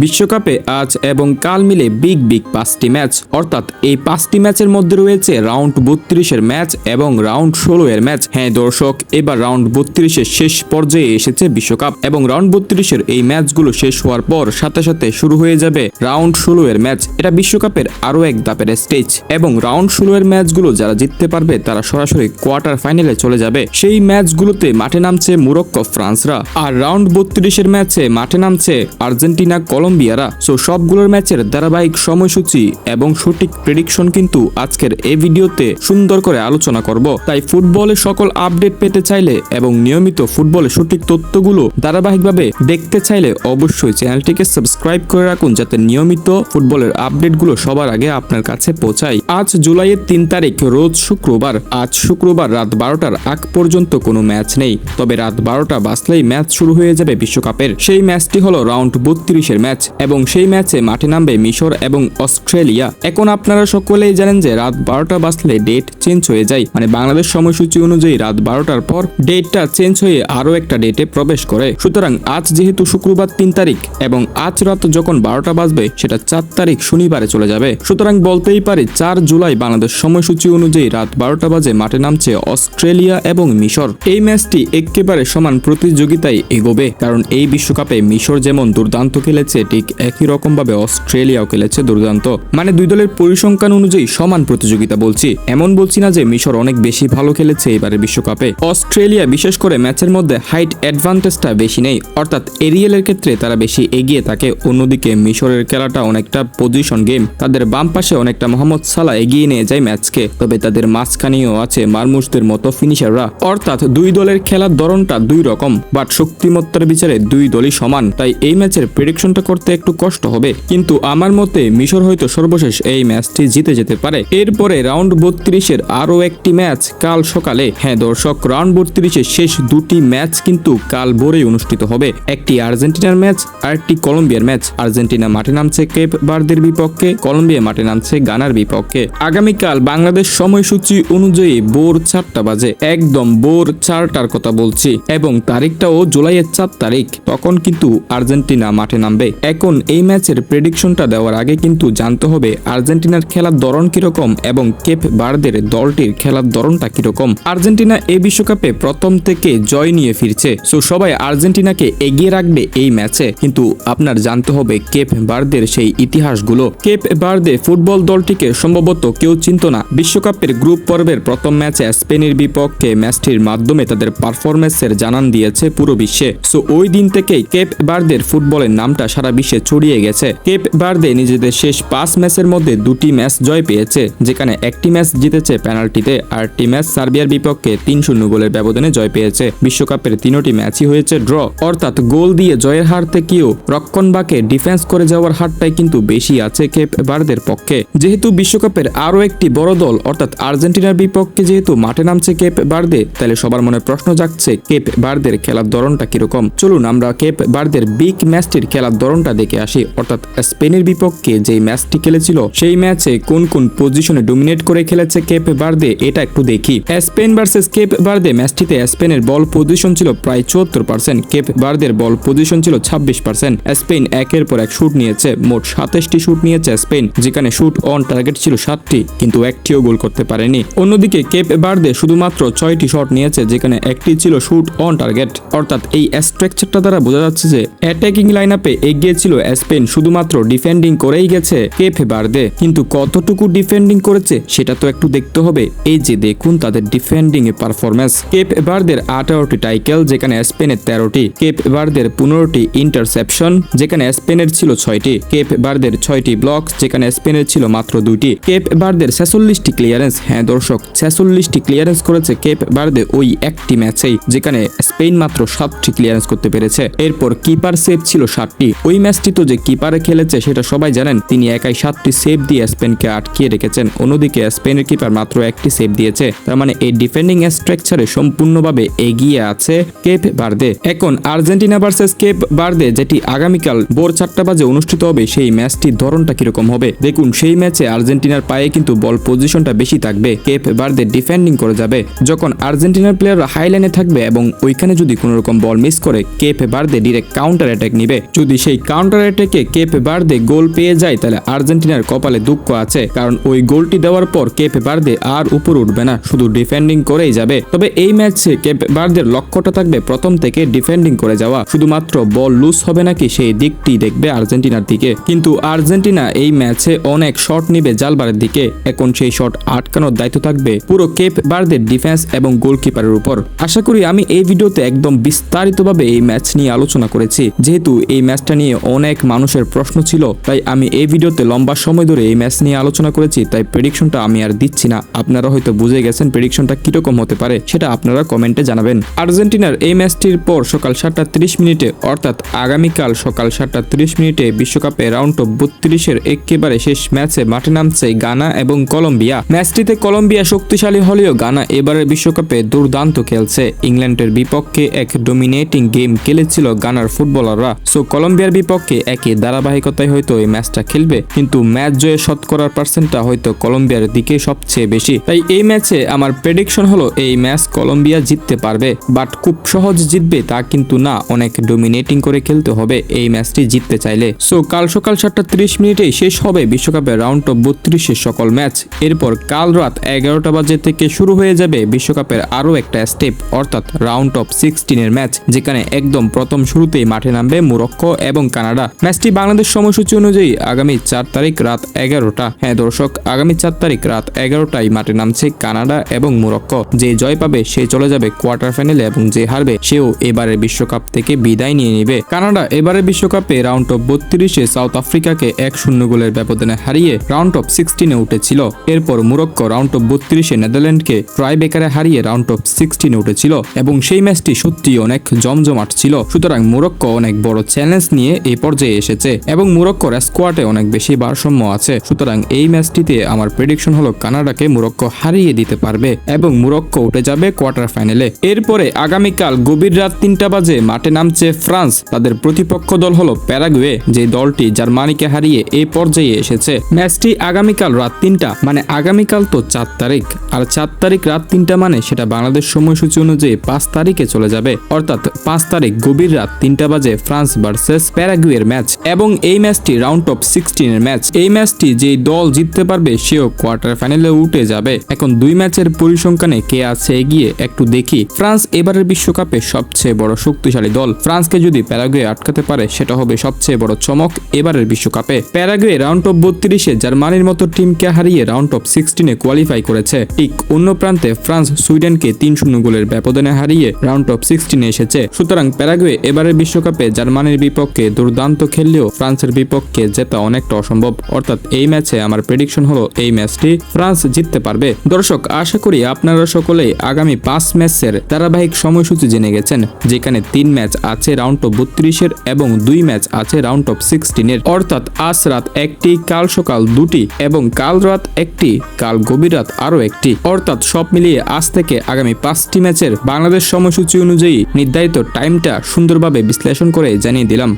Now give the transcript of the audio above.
বিশ্বকাপে আজ এবং কাল মিলে বিগ 5টি ম্যাচ, অর্থাৎ এই 5টি ম্যাচের মধ্যে রয়েছে রাউন্ড 32-এর ম্যাচ এবং রাউন্ড 16-এর ম্যাচ। হ্যাঁ দর্শক, এবার রাউন্ড 32-এর শেষ পর্যায়ে এসেছে বিশ্বকাপ এবং রাউন্ড 32-এর এই ম্যাচগুলো শেষ হওয়ার পর সাথে সাথে শুরু হয়ে যাবে রাউন্ড 16-এর ম্যাচ। এটা বিশ্বকাপের আরো এক ধাপের স্টেজ এবং রাউন্ড 16-এর ম্যাচগুলো যারা জিততে পারবে তারা সরাসরি কোয়ার্টার ফাইনালে চলে যাবে। সেই ম্যাচগুলোতে মাঠে নামছে মরক্কো, ফ্রান্সরা, আর রাউন্ড 32-এর ম্যাচে মাঠে নামছে আর্জেন্টিনা, কলম্বিয়ারা। সো সবগুলোর ম্যাচের ধারাবাহিক সময়সূচি এবং সঠিক প্রেডিকশন কিন্তু আজকের এই ভিডিওতে সুন্দর করে আলোচনা করব। তাই ফুটবলের সকল আপডেট পেতে চাইলে এবং নিয়মিত ফুটবলের সঠিক তথ্যগুলো ধারাবাহিকভাবে দেখতে চাইলে অবশ্যই চ্যানেলটিকে সাবস্ক্রাইব করে রাখুন, যাতে নিয়মিত ফুটবলের আপডেটগুলো সবার আগে আপনার কাছে পৌঁছায়। আজ জুলাইয়ের 3 তারিখ, রোজ শুক্রবার। আজ শুক্রবার রাত 12টার আগ পর্যন্ত কোনো ম্যাচ নেই, তবে রাত 12টা বাজলেই ম্যাচ শুরু হয়ে যাবে বিশ্বকাপের। সেই ম্যাচটি হলো রাউন্ড 32-এর ম্যাচ এবং সেই ম্যাচে মাঠে নামবে মিশর এবং অস্ট্রেলিয়া। এখন আপনারা সকলেই জানেন যে রাত 12টা বাজলে ডেট চেঞ্জ হয়ে যায়, মানে বাংলাদেশ সময়সূচি অনুযায়ী রাত 12টার পর ডেটটা চেঞ্জ হয়ে আরো একটা ডেটে প্রবেশ করে। সুতরাং আজ যেহেতু শুক্রবার 3 তারিখ এবং আজ রাত যখন 12টা বাজবে সেটা 4 তারিখ শনিবারে চলে যাবে। সুতরাং বলতেই পারি 4 জুলাই বাংলাদেশ সময়সূচি অনুযায়ী রাত 12টা বাজে মাঠে নামছে অস্ট্রেলিয়া এবং মিশর। এই ম্যাচটি একেবারে সমান প্রতিযোগিতায় এগোবে, কারণ এই বিশ্বকাপে মিশর যেমন দুর্দান্ত খেলেছে ঠিক একই রকম ভাবে অস্ট্রেলিয়াও খেলেছে দুর্দান্ত। মানে দুই দলের পরিসংখ্যান অনুযায়ী সমান প্রতিযোগিতা বলছি, এমন বলছি না যে মিশর অনেক বেশি ভালো খেলেছে এবারে বিশ্বকাপে। অস্ট্রেলিয়া বিশেষ করে ম্যাচের মধ্যে হাইট অ্যাডভান্টেজটা বেশি নেই, অর্থাৎ এরিয়ালের ক্ষেত্রে তারা বেশি এগিয়ে থাকে। অন্যদিকে মিশরের খেলাটা অনেকটা পজিশন গেম, তাদের বাম পাশে অনেকটা মোহাম্মদ সালাহ এগিয়ে নিয়ে যায় ম্যাচকে, তবে তাদের মাঝখানেও আছে মারমুশদের মতো ফিনিশাররা। অর্থাৎ দুই দলের খেলার ধরনটা দুই রকম, বাট শক্তিমত্তার বিচারে দুই দলই সমান। তাই এই ম্যাচের প্রেডিকশনটা করতে একটু কষ্ট হবে, কিন্তু আমার মতে মিশর হয়তো সর্বশেষ এই ম্যাচটি জিতে যেতে পারে। এরপরে রাউন্ড 32-এর আরো একটি ম্যাচ কাল সকালে। হ্যাঁ দর্শক, রাউন্ড 32-এর শেষ দুটি ম্যাচ কিন্তু কাল ভোরে অনুষ্ঠিত হবে। একটি আর্জেন্টিনার ম্যাচ আর একটি কলম্বিয়ার ম্যাচ। আর্জেন্টিনা মাঠে নামছে কেপ ভার্দের বিপক্ষে, কলম্বিয়া মাঠে নামছে গানার বিপক্ষে। আগামীকাল বাংলাদেশ সময়সূচি অনুযায়ী ভোর 4টা বাজে, একদম ভোর 4টার কথা বলছি, এবং তারিখটাও জুলাইয়ের 4 তারিখ। তখন কিন্তু আর্জেন্টিনা মাঠে নামবে। এখন এই ম্যাচের প্রেডিকশনটা দেওয়ার আগে কিন্তু জানতে হবে আর্জেন্টিনার খেলার ধরন কিরকম এবং কেপ ভার্দের দলটির খেলার ধরনটা কিরকম। আর্জেন্টিনা এই বিশ্বকাপে প্রথম থেকে জয় নিয়ে ফিরছে, সো সবাই আর্জেন্টিনাকে এগিয়ে রাখবে এই ম্যাচে, কিন্তু আপনার জানতে হবে কেপ ভার্দের সেই ইতিহাসগুলো। কেপ ভার্দে ফুটবল দলটিকে সম্ভবত কেউ চিনত না। বিশ্বকাপের গ্রুপ পর্বের প্রথম ম্যাচে স্পেনের বিপক্ষে ম্যাচটির মাধ্যমে তাদের পারফরমেন্সের জানান দিয়েছে পুরো বিশ্বে। সো ওই দিন থেকেই কেপ ভার্দের ফুটবলের নামটা সারা বিশ্বে ছড়িয়ে গেছে। কেপ ভার্দে নিজেদের শেষ 5 ম্যাচের মধ্যে 2টি ম্যাচ জয় পেয়েছে, যেখানে একটি ম্যাচ জিতেছে পেনাল্টিতে, আর একটি ম্যাচ সার্বিয়ার বিপক্ষে 3-0 গোলের ব্যবধানে জয় পেয়েছে। বিশ্বকাপের 3টি ম্যাচই হয়েছে ড্র, অর্থাৎ গোল দিয়ে জয়ের হার থেকেও রক্ষণভাগে ডিফেন্স করে যাওয়ার হারটাই কিন্তু বেশি আছে কেপ ভার্দের পক্ষে। যেহেতু বিশ্বকাপের আরো একটি বড় দল অর্থাৎ আর্জেন্টিনার বিপক্ষে যেহেতু মাঠে নামছে কেপ ভার্দে, তাহলে সবার মনে প্রশ্ন জাগছে কেপ ভার্দের খেলার ধরনটা কিরকম। চলুন আমরা কেপ ভার্দের বিগ ম্যাচটির খেলার ধরনটা দেখে আসি, অর্থাৎ স্পেনের বিপক্ষে যেই ম্যাচটি খেলেছিল সেই ম্যাচে কোন কোন পজিশনে ডোমিনেট করে খেলেছে কেপ ভার্দে, এটা একটু দেখি। স্পেন ভার্সেস কেপ ভার্দে ম্যাচটিতে স্পেনের বল পজিশন ছিল প্রায় 74%, কেপ ভার্দের বল পজিশন ছিল 26%। স্পেন একের পর এক শুট নিয়েছে, মোট 27টি শুট নিয়েছে স্পেন, যেখানে শুট অন টার্গেট ছিল 7টি, কিন্তু একটিও গোল করতে পারেনি। অন্যদিকে কেপ ভার্দে শুধুমাত্র 6টি শট নিয়েছে, যেখানে একটি ছিল শুট অন টার্গেট। অর্থাৎ এই স্ট্রাকচারটা দ্বারা বোঝা যাচ্ছে যে অ্যাটাকিং লাইনআপে এগিয়ে ছিল স্পেন, শুধুমাত্র ডিফেন্ডিং করেই গেছে কেপ ভার্দে। কিন্তু কতটুকু ডিফেন্ডিং করেছে সেটা তো একটু দেখতে হবে। এই যে দেখুন তাদের ডিফেন্ডিং এর পারফরমেন্স। কেপ ভার্দের 18টি টাইকেল, যেখানে স্পেনের 13টি। কেপ ভার্দের 15টি ইন্টারসেপশন, যেখানে স্পেনের ছিল 6টি। কেপ ভার্দের 6টি ব্লক, যেখানে স্পেনের ছিল মাত্র 2টি। কেপ ভার্দের 46টি ক্লিয়ারেন্স। হ্যাঁ দর্শক, 46টি ক্লিয়ারেন্স করেছে কেপ ভার্দে ওই একটি ম্যাচেই, যেখানে স্পেন মাত্র 7টি ক্লিয়ারেন্স করতে পেরেছে। এরপর কিপার সেভ ছিল 7টি। ওই ম্যাচটি তো যে কিপারে খেলেছে সেটা সবাই জানেন, তিনি একাই 7টি সেভ দিয়ে স্পেনকে আটকিয়ে রেখেছেন। অন্যদিকে স্পেনের কিপার মাত্র একটি সেভ দিয়েছে। তার মানে এই ডিফেন্ডিং স্ট্রাকচারে সম্পূর্ণভাবে এগিয়ে আছে কেপ ভার্দে। এখন আর্জেন্টিনা ভার্সেস কেপ ভার্দে, যেটি আগামীকাল ভোর 4টা বাজে অনুষ্ঠিত হবে, সেই ম্যাচটির ধরনটা কিরকম হবে দেখুন। সেই ম্যাচে আর্জেন্টিনার পায়ে কিন্তু বল পজিশনটা বেশি থাকবে, কেপ ভার্দে ডিফেন্ডিং করে যাবে। যখন আর্জেন্টিনার প্লেয়াররা হাইলাইনে থাকবে এবং ওইখানে যদি কোনো রকম বল মিস করে, Cape Verde direct counter attack নিবে। যদি সেই কাউন্টার অ্যাটাকে কেপে বার্দে গোল পেয়ে যায় তাহলে আর্জেন্টিনার কপালে দুঃখ আছে, কারণ ওই গোলটি দেওয়ার পর কেপে বার্দে আর উপর উঠবে না, শুধু ডিফেন্ডিং করেই যাবে। তবে এই ম্যাচে কেপে বার্দের লক্ষ্যটা থাকবে প্রথম থেকে ডিফেন্ডিং করে যাওয়া, শুধুমাত্র বল লুজ হবে নাকি সেই দিকটি দেখবে আর্জেন্টিনার দিকে। কিন্তু আর্জেন্টিনা এই ম্যাচে অনেক শট নিবে জালবারের দিকে, এখন সেই শট আটকানোর দায়িত্ব থাকবে পুরো কেপ বার্দের ডিফেন্স এবং গোলকিপারের উপর। আশা করি আমি এই ভিডিওতে একদম বিস্তারিতভাবে এই ম্যাচ নিয়ে আলোচনা করেছি। যেহেতু এই ম্যাচটা নিয়ে অনেক মানুষের প্রশ্ন ছিল, তাই আমি এই ভিডিওতে লম্বা সময় ধরে এই ম্যাচ নিয়ে আলোচনা করেছি, তাই প্রেডিকশনটা আমি আর দিচ্ছি না। আপনারা হয়তো বুঝে গেছেন প্রেডিকশনটা কিরকম হতে পারে, সেটা আপনারা কমেন্টে জানাবেন। আর্জেন্টিনার এই ম্যাচটির পর সকাল 7:30 মিনিটে অর্থাৎ আগামীকাল সকাল 7:30 মিনিটে বিশ্বকাপে রাউন্ড অফ 32-এর একেবারে শেষ ম্যাচে মাঠে নামছে গানা এবং কলম্বিয়া। ম্যাচটিতে কলম্বিয়া শক্তিশালী হলেও গানা এবারের বিশ্বকাপে দুর্দান্ত খেলছে। ইংল্যান্ডের বিপক্ষে এক ডোমিনেটিং গেম খেলেছিল গানার ফুটবলাররা। সো কলম্বিয়ার বিপক্ষে একই ধারাবাহিকতায় হয়তো এই ম্যাচটা খেলবে, কিন্তু ম্যাচ জয়ে শতকরার পার্সেন্টটা হয়তো কলম্বিয়ার দিকে সবচেয়ে বেশি। তাই এই ম্যাচে আমার প্রেডিকশন হলো এই ম্যাচ কলম্বিয়া জিততে পারবে, বাট খুব সহজ জিতবে তা কিন্তু না, অনেক ডোমিনেটিং করে খেলতে হবে এই ম্যাচটি জিততে চাইলে। সো কাল সকাল 7:30 মিনিটেই শেষ হবে বিশ্বকাপের রাউন্ড অফ 32-এর সকল ম্যাচ। এরপর কাল রাত 11টা বাজে থেকে শুরু হয়ে যাবে বিশ্বকাপের আরও একটা স্টেপ, অর্থাৎ রাউন্ড অফ 16-এর ম্যাচ, যেখানে একদম প্রথম শুরুতেই মাঠে নামবে মরক্কো এবং কানাডা। ম্যাচটি বাংলাদেশ সময়সূচি অনুযায়ী আগামী 4 তারিখ রাত 11টা। হ্যাঁ দর্শক, আগামী 4 তারিখ রাত 11টায় মাঠে নামছে কানাডা এবং মরক্কো। যে জয় পাবে সে চলে যাবে কোয়ার্টার ফাইনালে এবং যে হারবে সেও এবারের বিশ্বকাপ থেকে বিদায় নিয়ে নেবে। কানাডা এবারের বিশ্বকাপে রাউন্ড অফ 32-এ সাউথ আফ্রিকাকে 1-0 গোলের ব্যবধানে হারিয়ে রাউন্ড অফ 16-এ উঠেছিল। এরপর মরক্কো রাউন্ড অফ 32-এ নেদারল্যান্ডকে ট্রাইবেকারে হারিয়ে রাউন্ড অফ 16-এ উঠেছিল এবং সেই ম্যাচটি সত্যি অনেক জমজমাট ছিল। সুতরাং মরক্কো অনেক বড় চ্যালেঞ্জ নিয়ে এই পর্যায়ে এসেছে এবং মরক্কোর স্কোয়াডে অনেক বেশি ভারসাম্য আছে। সুতরাং এই ম্যাচটিতে আমার প্রেডিকশন হলো কানাডাকে মরক্কো হারিয়ে দিতে পারবে এবং মরক্কো উঠে যাবে কোয়ার্টার ফাইনালে। এরপরে আগামীকাল গভীর রাত 3টা বাজে মাঠে নামছে ফ্রান্স। তাদের প্রতিপক্ষ দল হলো প্যারাগুয়ে, যে দলটি জার্মানিকে হারিয়ে এই পর্যায়ে এসেছে। ম্যাচটি আগামীকাল রাত 3টা, মানে আগামীকাল তো 4 তারিখ, আর 4 তারিখ রাত 3টা মানে সেটা বাংলাদেশ সময়সূচি অনুযায়ী 5 তারিখে চলে যাবে, অর্থাৎ 5 তারিখ গভীর রাত 3টা বাজে ফ্রান্স ভার্সেস প্যারাগুয়ের ম্যাচ। এবং এই ম্যাচটি রাউন্ড অফ 16-এর ম্যাচ। এই ম্যাচটি যেই দল জিততে পারবে সেও কোয়ার্টার ফাইনালে উঠে যাবে। এখন দুই ম্যাচের পরিসংখ্যানে কে আছে এগিয়ে একটু দেখি। ফ্রান্স এবারের বিশ্বকাপে সবচেয়ে বড় শক্তিশালী দল। ফ্রান্সকে যদি প্যারাগুয়ে আটকাতে পারে সেটা হবে সবচেয়ে বড় চমক এবারের বিশ্বকাপে। প্যারাগুয়ে রাউন্ড অফ 32-এ জার্মানির মতো টিমকে হারিয়ে রাউন্ড অফ 16-এ কোয়ালিফাই করেছে। ঠিক অন্য প্রান্তে ফ্রান্স সুইডেনকে 3-0 গোলের ব্যবধানে হারিয়ে রাউন্ড অফ 16-এ এসেছে। সুতরাং প্যারাগুয়ে এবারের বিশ্বকাপে জার্মানির বিপক্ষে দুর্দান্ত খেললেও ফ্রান্সের বিপক্ষে জেতা অনেকটা অসম্ভব। অর্থাৎ এই ম্যাচে আমার প্রেডিকশন হলো এই ম্যাচটি ফ্রান্স জিততে পারবে। দর্শক, আশা করি আপনারা সকলেই আগামী 5 ম্যাচের ধারাবাহিক সময়সূচি জেনে গেছেন, যেখানে 3 ম্যাচ আছে রাউন্ড অফ 32-এর এবং 2 ম্যাচ আছে রাউন্ড অফ 16-এর। অর্থাৎ আজ রাত 1টি, কাল সকাল 2টি এবং কাল রাত 1টি, কাল গভীর রাত আরো 1টি। অর্থাৎ সব মিলিয়ে আজ থেকে আগামী 5টি ম্যাচের বাংলাদেশ সময়সূচি অনুযায়ী নির্ধারিত টাইমটা সুন্দরভাবে বিশ্লেষণ করে জানিয়ে দিলাম।